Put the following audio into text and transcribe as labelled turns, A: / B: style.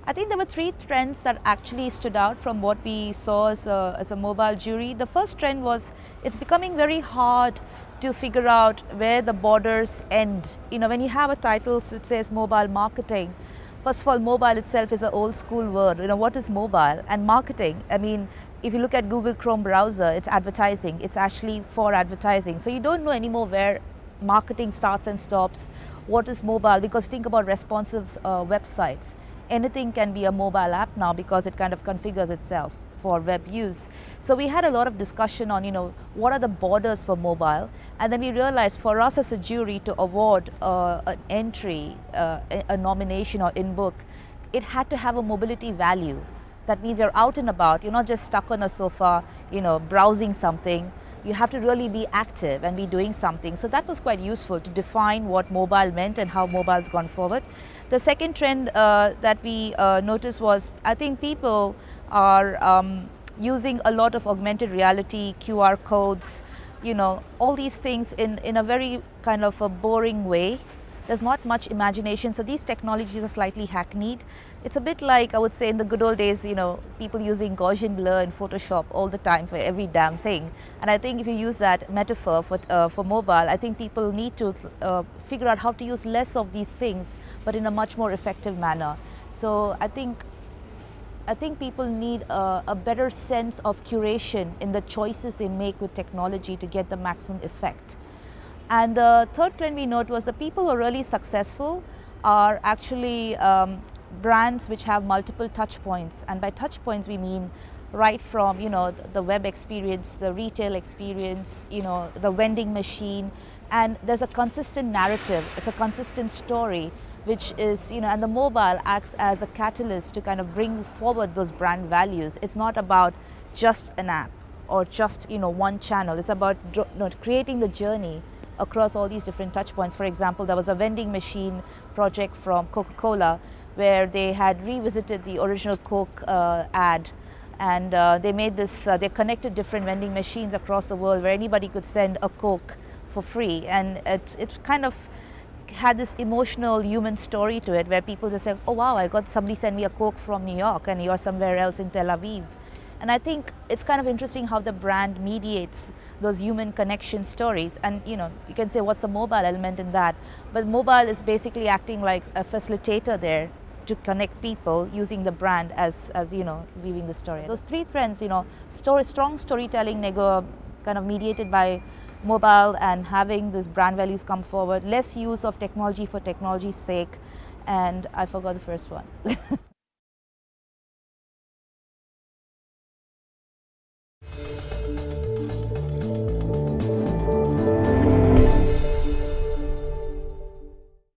A: I think there were three trends that actually stood out from what we saw as a mobile jury. The first trend was it's becoming very hard to figure out where the borders end. You know, when you have a title which says mobile marketing, first of all, mobile itself is an old school word. You know, what is mobile? And marketing, I mean, if you look at Google Chrome browser, it's advertising. It's actually for advertising. So you don't know anymore where marketing starts and stops. What is mobile? Because think about responsive websites. Anything can be a mobile app now because it kind of configures itself for web use. So we had a lot of discussion on, you know, what are the borders for mobile, and then we realized for us as a jury to award an entry, a nomination or in book, it had to have a mobility value. That means you're out and about, you're not just stuck on a sofa, you know, browsing something. You have to really be active and be doing something. So that was quite useful to define what mobile meant and how mobile's gone forward. The second trend that we noticed was, I think people are using a lot of augmented reality, QR codes, you know, all these things in a very kind of a boring way. There's not much imagination, so these technologies are slightly hackneyed. It's a bit like, I would say, in the good old days, you know, people using Gaussian blur in Photoshop all the time for every damn thing. And I think if you use that metaphor for mobile, I think people need to figure out how to use less of these things, but in a much more effective manner. So I think people need a better sense of curation in the choices they make with technology to get the maximum effect. And the third trend we note was the people who are really successful are actually brands which have multiple touch points. And by touch points, we mean right from, you know, the web experience, the retail experience, you know, the vending machine. And there's a consistent narrative, it's a consistent story, which is, you know, and the mobile acts as a catalyst to kind of bring forward those brand values. It's not about just an app or just, you know, one channel. It's about creating the journey across all these different touch points. For example, there was a vending machine project from Coca-Cola where they had revisited the original Coke ad, and they made this, they connected different vending machines across the world where anybody could send a Coke for free, and it kind of had this emotional human story to it where people just said, oh wow, I got somebody send me a Coke from New York and you're somewhere else in Tel Aviv. And I think it's kind of interesting how the brand mediates those human connection stories. And, you know, you can say, what's the mobile element in that? But mobile is basically acting like a facilitator there to connect people using the brand as you know, weaving the story. Those three trends, you know, strong storytelling, kind of mediated by mobile, and having these brand values come forward, less use of technology for technology's sake, and I forgot the first one.